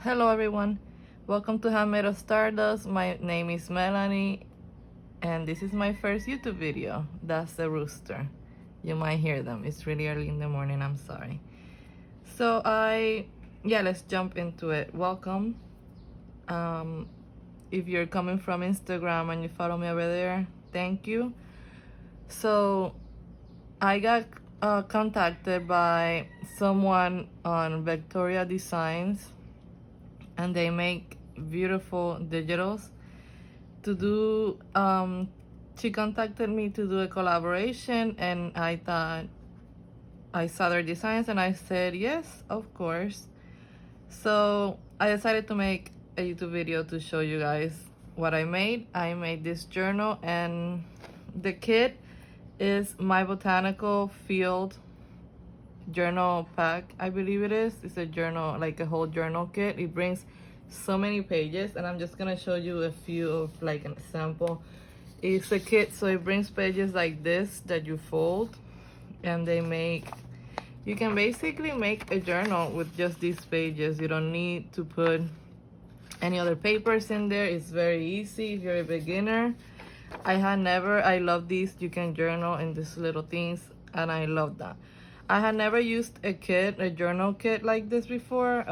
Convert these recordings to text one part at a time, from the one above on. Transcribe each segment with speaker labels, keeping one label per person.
Speaker 1: Hello everyone, welcome to Handmade of Stardust. My name is Melanie and this is my first YouTube video. That's the rooster. You might hear them. It's really early in the morning, I'm sorry. So let's jump into it. Welcome. If you're coming from Instagram and you follow me over there, thank you. So I got contacted by someone on Vectoria Designs, and they make beautiful digitals to do. She contacted me to do a collaboration, and I saw their designs and I said yes, of course. So I decided to make a YouTube video to show you guys what I made. I made this journal, and the kit is my Botanical field journal pack, I believe it is. It's a journal, like a whole journal kit. It brings so many pages, and I'm just gonna show you a few of like an example. It's a kit, so it brings pages like this that you fold, and you can basically make a journal with just these pages. You don't need to put any other papers in there. It's very easy if you're a beginner. I love these. You can journal in these little things, and I love that. I had never used a journal kit like this before,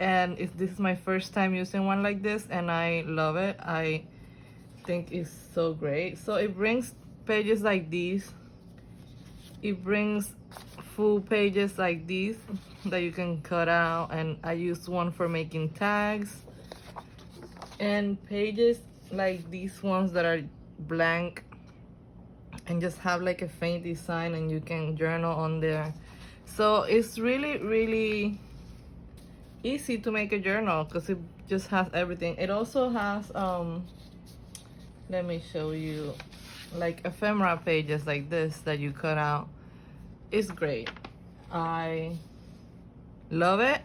Speaker 1: and this is my first time using one like this, and I love it. I think it's so great. So it brings pages like these. It brings full pages like these that you can cut out, and I used one for making tags, and pages like these ones that are blank and just have like a faint design, and you can journal on there. So it's really easy to make a journal because it just has everything. It also has let me show you, like ephemera pages like this that you cut out. It's great. I love it,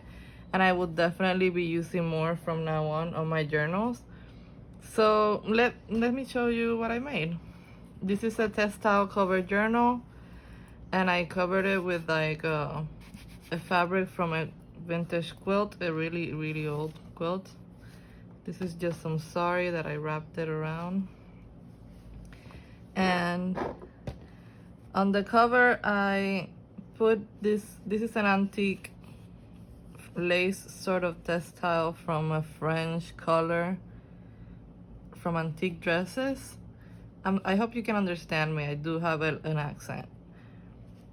Speaker 1: and I will definitely be using more from now on my journals. So let me show you what I made. This is a textile cover journal, and I covered it with like a fabric from a vintage quilt, a really old quilt. This is just some sari that I wrapped it around. And on the cover I put this is an antique lace sort of textile from a French color from antique dresses. I hope you can understand me. I do have an accent.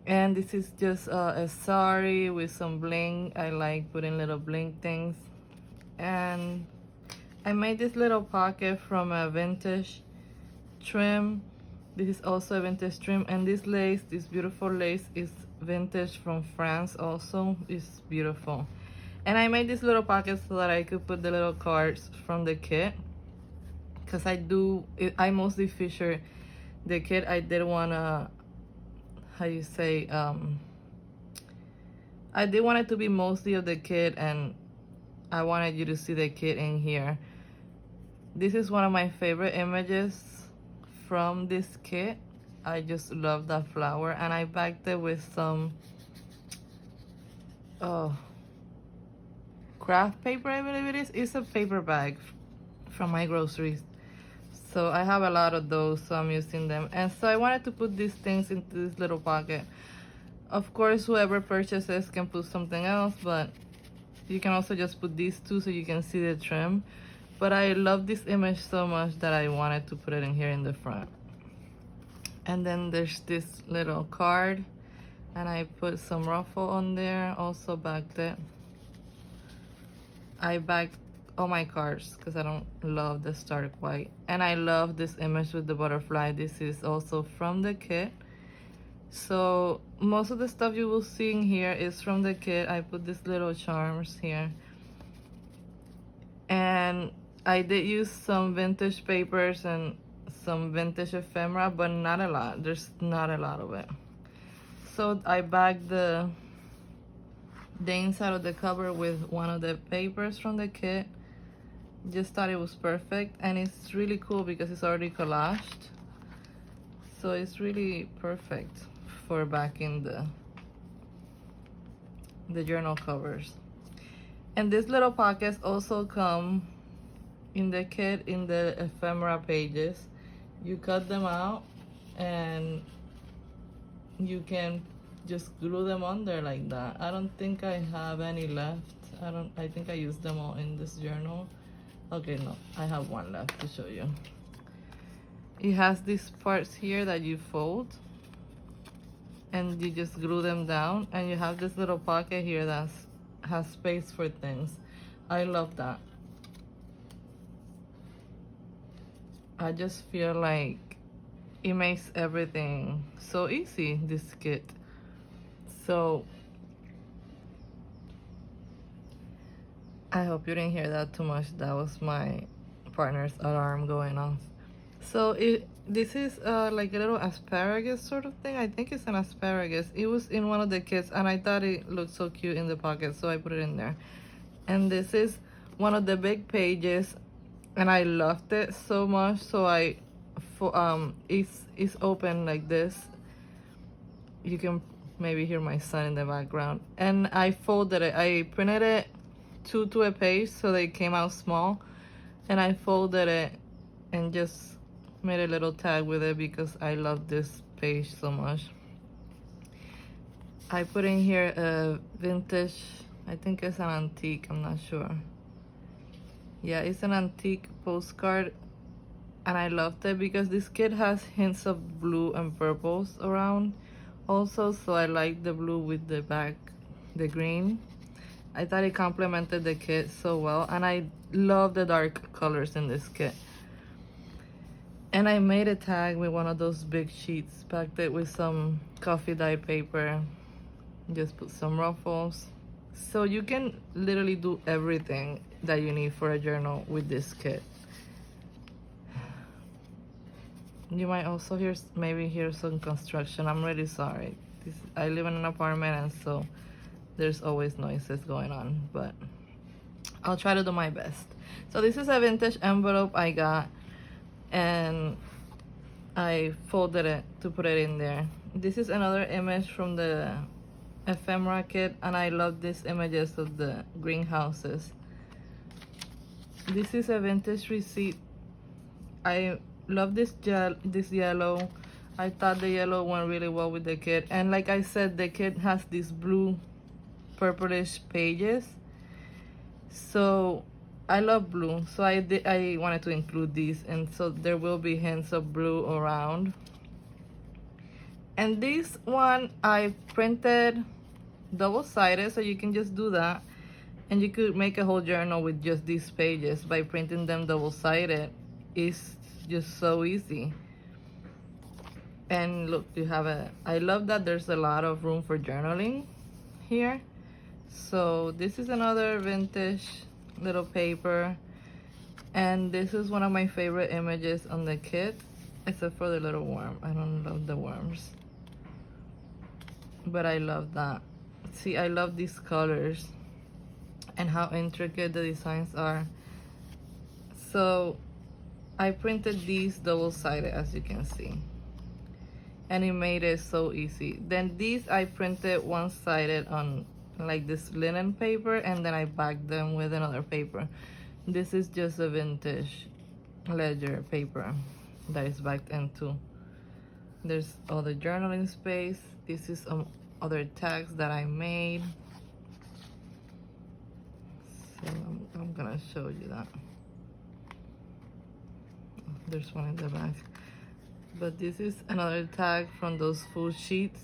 Speaker 1: And this is just a sari with some bling. I like putting little bling things. And I made this little pocket from a vintage trim. This is also a vintage trim, and this lace, this beautiful lace, is vintage from France also. It's beautiful. And I made this little pocket so that I could put the little cards from the kit, because I mostly feature the kit. I did want to, how you say, I did want it to be mostly of the kit, and I wanted you to see the kit in here. This is one of my favorite images from this kit. I just love that flower, and I backed it with some craft paper, I believe it is. It's a paper bag from my groceries. So I have a lot of those, so I'm using them. And so I wanted to put these things into this little pocket. Of course, whoever purchases can put something else, but you can also just put these two so you can see the trim. But I love this image so much that I wanted to put it in here in the front. And then there's this little card, and I put some ruffle on there, also backed it. I backed all my cards because I don't love the stark white. And I love this image with the butterfly. This is also from the kit. So most of the stuff you will see in here is from the kit. I put these little charms here. And I did use some vintage papers and some vintage ephemera, but not a lot. There's not a lot of it. So I bagged the inside of the cover with one of the papers from the kit. Just thought it was perfect, and it's really cool because it's already collaged, so it's really perfect for backing the journal covers. And these little pockets also come in the kit in the ephemera pages. You cut them out and you can just glue them on there like that. I don't think I have any left. I think I used them all in this journal. Okay, no, I have one left to show you. It has these parts here that you fold and you just glue them down, and you have this little pocket here that has space for things. I love that. I just feel like it makes everything so easy, this kit. So I hope you didn't hear that too much. That was my partner's alarm going off. So this is like a little asparagus sort of thing. I think it's an asparagus. It was in one of the kits and I thought it looked so cute in the pocket, so I put it in there. And this is one of the big pages and I loved it so much, so it's open like this. You can maybe hear my son in the background. And I folded it. I printed it two to a page so they came out small, and I folded it and just made a little tag with it because I love this page so much. I put in here a vintage, I think it's an antique, I'm not sure. Yeah, it's an antique postcard, and I loved it because this kit has hints of blue and purples around also, so I like the blue with the back, the green. I thought it complemented the kit so well, and I love the dark colors in this kit. And I made a tag with one of those big sheets, packed it with some coffee dye paper, just put some ruffles. So you can literally do everything that you need for a journal with this kit. You might also maybe hear some construction. I'm really sorry. I live in an apartment, and so there's always noises going on, but I'll try to do my best. So this is a vintage envelope I got, and I folded it to put it in there. This is another image from the ephemera kit, and I love these images of the greenhouses. This is a vintage receipt. I love this yellow. I thought the yellow went really well with the kit, and like I said, the kit has these blue purplish pages, so I love blue, so I wanted to include these, and so there will be hints of blue around. And this one I printed double-sided, so you can just do that, and you could make a whole journal with just these pages by printing them double-sided. It's just so easy. And look, you have I love that there's a lot of room for journaling here. So this is another vintage little paper, and this is one of my favorite images on the kit, except for the little worm. I don't love the worms, but I love that. See, I love these colors and how intricate the designs are. So I printed these double-sided, as you can see, and it made it so easy. Then these I printed one-sided on like this linen paper, and then I backed them with another paper. This is just a vintage ledger paper that is backed into. There's all the journaling space. This is some other tags that I made. So I'm gonna show you that. There's one in the back. But this is another tag from those full sheets.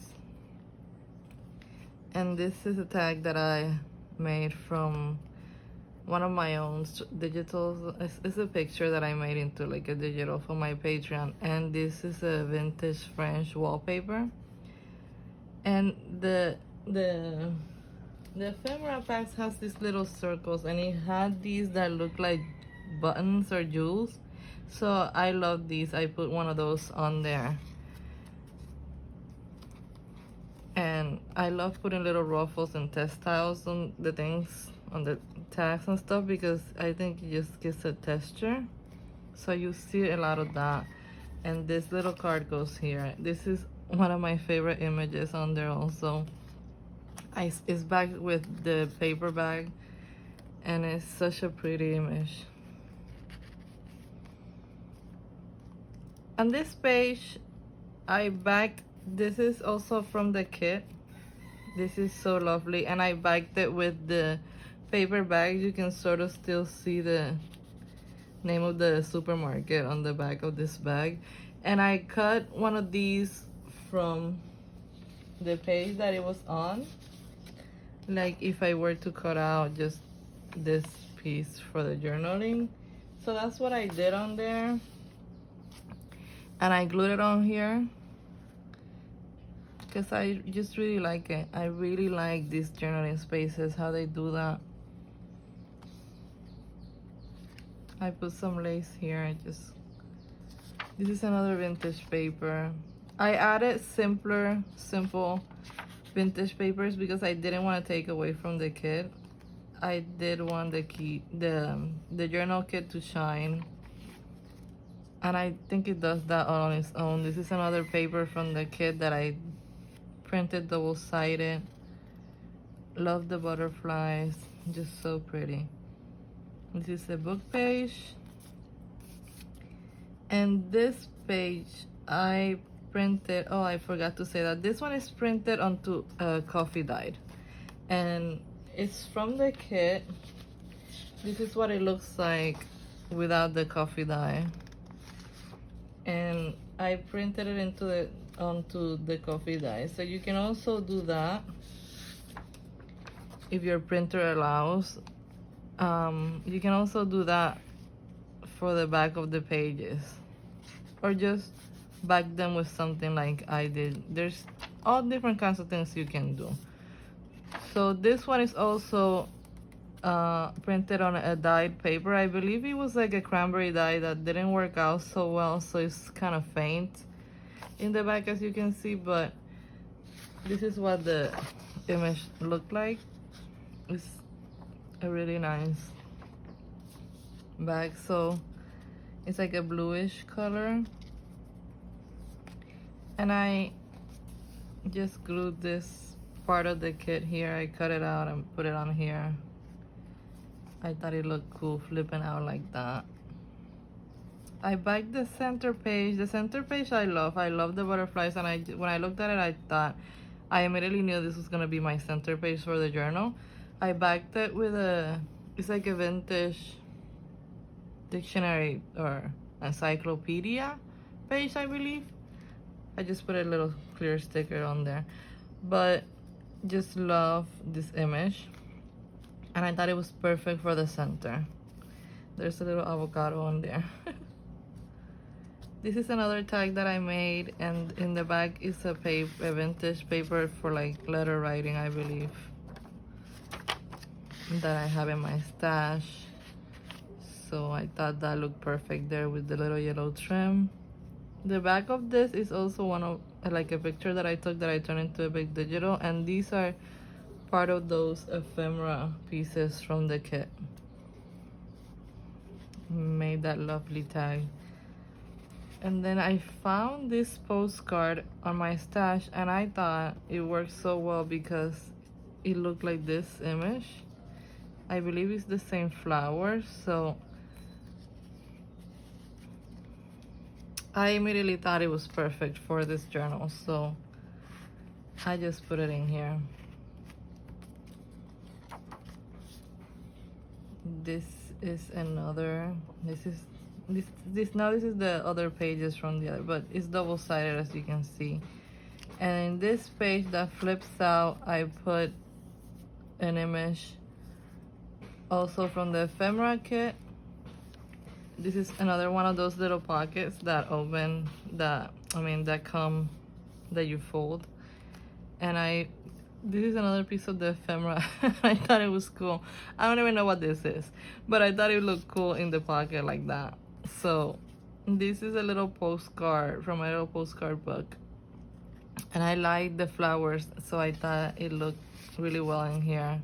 Speaker 1: And this is a tag that I made from one of my own digitals. It's a picture that I made into like a digital for my Patreon. And this is a vintage French wallpaper. And the ephemera packs has these little circles, and it had these that look like buttons or jewels. So I love these. I put one of those on there. And I love putting little ruffles and textiles on the things, on the tags and stuff, because I think it just gives a texture. So you see a lot of that. And this little card goes here. This is one of my favorite images on there also. It's back with the paper bag, and it's such a pretty image. On this page, I backed, this is also from the kit. This is so lovely, and I backed it with the paper bag. You can sort of still see the name of the supermarket on the back of this bag. And I cut one of these from the page that it was on. Like if I were to cut out just this piece for the journaling. So that's what I did on there. And I glued it on here because I just really like it. I really like these journaling spaces, how they do that. I put some lace here. This is another vintage paper. I added simple vintage papers because I didn't want to take away from the kit. I did want the journal kit to shine, and I think it does that all on its own. This is another paper from the kit that I printed double-sided. Love the butterflies, just so pretty. This is a book page, and this page I printed, oh, I forgot to say that this one is printed onto coffee dyed, and it's from the kit. This is what it looks like without the coffee dye, and I printed it onto the coffee dye. So you can also do that if your printer allows. You can also do that for the back of the pages, or just back them with something like I did. There's all different kinds of things you can do. So this one is also printed on a dyed paper. I believe it was like a cranberry dye that didn't work out so well, so it's kind of faint in the back, as you can see, but this is what the image looked like. It's a really nice bag. So it's like a bluish color, and I just glued this part of the kit here. I cut it out and put it on here. I thought it looked cool flipping out like that. I backed the center page. The center page I love the butterflies, and when I looked at it, I thought, I immediately knew this was gonna be my center page for the journal. I backed it with it's like a vintage dictionary or encyclopedia page, I believe. I just put a little clear sticker on there, but just love this image, and I thought it was perfect for the center. There's a little avocado on there. This is another tag that I made, and in the back is a vintage paper for like letter writing, I believe, that I have in my stash. So I thought that looked perfect there with the little yellow trim. The back of this is also one of like a picture that I took that I turned into a big digital, and these are part of those ephemera pieces from the kit. Made that lovely tag. And then I found this postcard on my stash, and I thought it worked so well because it looked like this image. I believe it's the same flowers, so I immediately thought it was perfect for this journal, so I just put it in here. This is another, this is the other pages from the other, but it's double-sided, as you can see. And in this page that flips out, I put an image also from the ephemera kit. This is another one of those little pockets that open, that come, that you fold. And this is another piece of the ephemera. I thought it was cool. I don't even know what this is, but I thought it looked cool in the pocket like that. So this is a little postcard from a little postcard book, and I like the flowers, so I thought it looked really well in here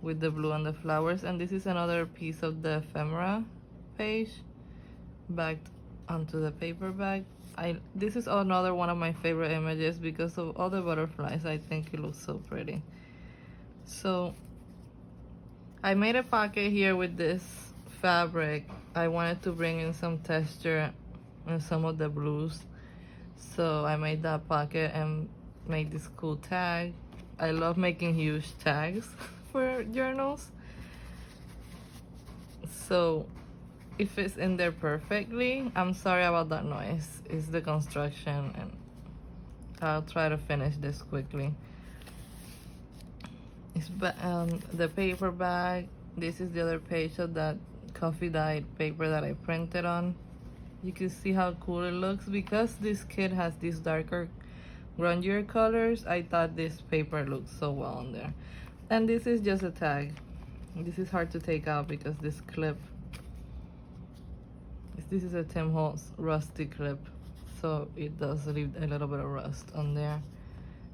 Speaker 1: with the blue and the flowers. And this is another piece of the ephemera page backed onto the paper bag. This is another one of my favorite images because of all the butterflies. I think it looks so pretty. So I made a pocket here with this fabric. I wanted to bring in some texture and some of the blues. So I made that pocket and made this cool tag. I love making huge tags for journals. So it fits in there perfectly. I'm sorry about that noise. It's the construction, and I'll try to finish this quickly. It's the paper bag. This is the other page of that coffee dyed paper that I printed on. You can see how cool it looks. Because this kit has these darker, grungier colors, I thought this paper looked so well on there. And this is just a tag. This is hard to take out because this clip, this is a Tim Holtz rusty clip, so it does leave a little bit of rust on there.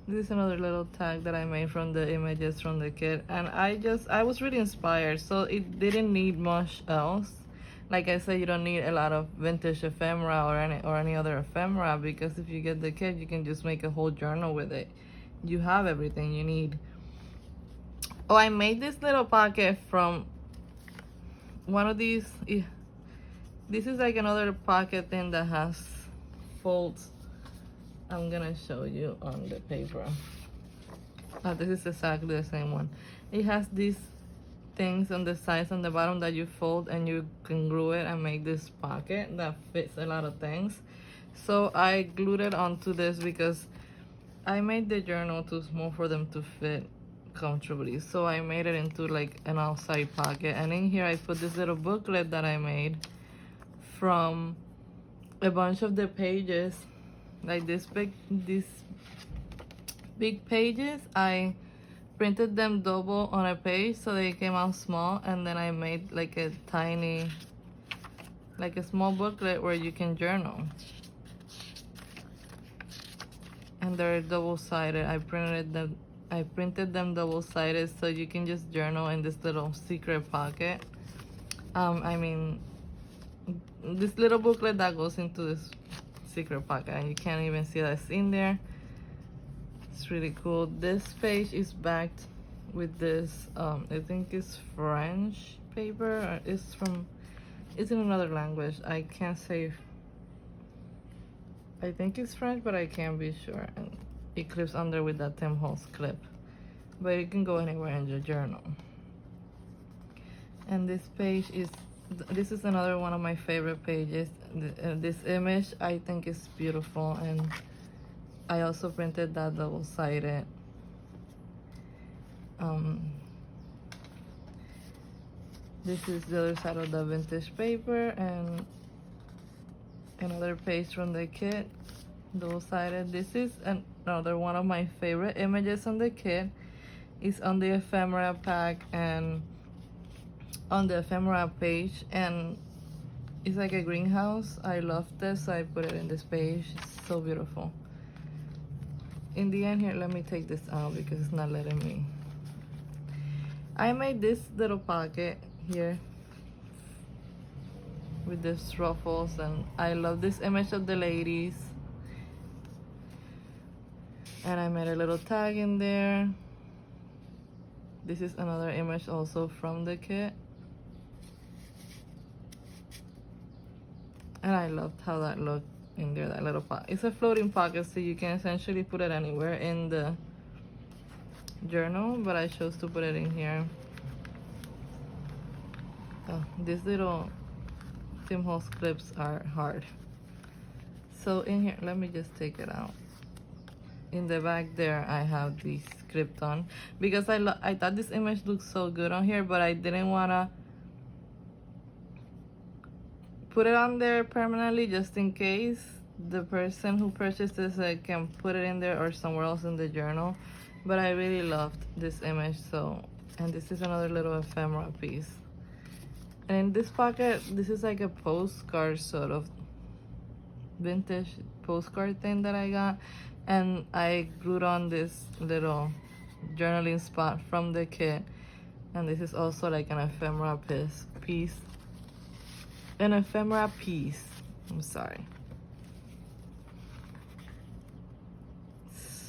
Speaker 1: This is another little tag that I made from the images from the kit, and I was really inspired, so it didn't need much else. Like I said, you don't need a lot of vintage ephemera or any other ephemera, because if you get the kit, you can just make a whole journal with it. You have everything you need. Oh, I made this little pocket from one of these. This is like another pocket thing that has folds. I'm gonna show you on the paper. This is exactly the same one. It has these things on the sides and the bottom that you fold, and you can glue it and make this pocket that fits a lot of things. So I glued it onto this because I made the journal too small for them to fit comfortably. So I made it into like an outside pocket, and in here I put this little booklet that I made from a bunch of the pages. Like these big pages, I printed them double on a page so they came out small, and then I made like a tiny, like a small booklet where you can journal. And they're double-sided. I printed them double-sided so you can just journal in this little secret pocket. I mean, this little booklet that goes into this secret pocket, and you can't even see that's in there. It's really cool. This page is backed with this I think it's French paper, or it's in another language. I can't say. I think it's French, but I can't be sure. And it clips under with that Tim Holtz clip, but it can go anywhere in your journal. And this page is, this is another one of my favorite pages. This image I think is beautiful, and I also printed that double-sided. This is the other side of the vintage paper, and another page from the kit, double-sided. This is another one of my favorite images on the kit. It's on the ephemera pack and on the ephemera page, and it's like a greenhouse. I love this, so I put it in this page. It's so beautiful. In the end here, let me take this out because it's not letting me. I made this little pocket here with these ruffles, and I love this image of the ladies. And I made a little tag in there. This is another image also from the kit. And I loved how that looked in there, that little pocket. It's a floating pocket, so you can essentially put it anywhere in the journal, but I chose to put it in here. Oh, these little Tim Holtz clips are hard. So in here, let me just take it out. In the back there, I have these clipped on because I thought this image looked so good on here, but I didn't wanna put it on there permanently just in case the person who purchases it can put it in there or somewhere else in the journal. But I really loved this image, so, and this is another little ephemera piece. And in this pocket, this is like a postcard, sort of vintage postcard thing that I got, and I glued on this little journaling spot from the kit. And this is also like an ephemera piece. An ephemera piece, I'm sorry.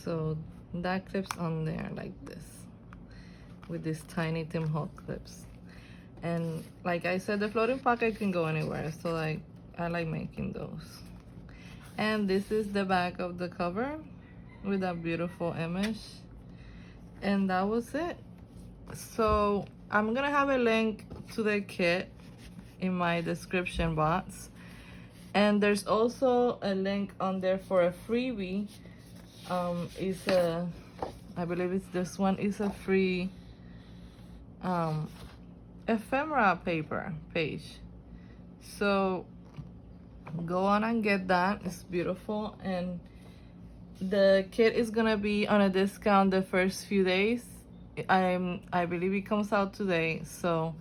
Speaker 1: So that clips on there like this with these tiny Tim Holtz clips. And like I said, the floating pocket can go anywhere, so like I like making those. And this is the back of the cover with that beautiful image. And that was it. So I'm gonna have a link to the kit in my description box, and there's also a link on there for a freebie. It's a, I believe it's this one, is a free ephemera paper page. So go on and get that. It's beautiful, and the kit is gonna be on a discount the first few days. I believe it comes out today, so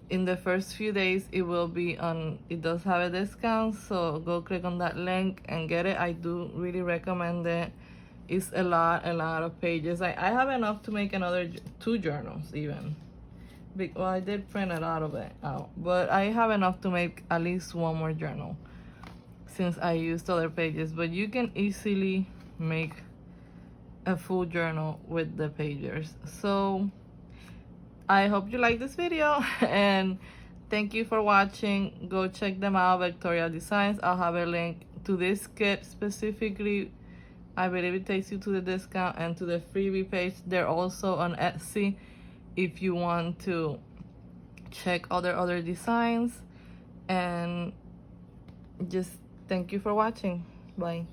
Speaker 1: in the first few days it will be on, it does have a discount, so go click on that link and get it. I do really recommend it. It's a lot of pages. I have enough to make another 2 journals even. Well, I did print a lot of it out, but I have enough to make at least 1 more journal since I used other pages. But you can easily make a full journal with the pages. So I hope you like this video and thank you for watching. Go check them out, Vectoria Designs. I'll have a link to this kit specifically. I believe it takes you to the discount and to the freebie page. They're also on Etsy if you want to check other designs. And just thank you for watching. Bye.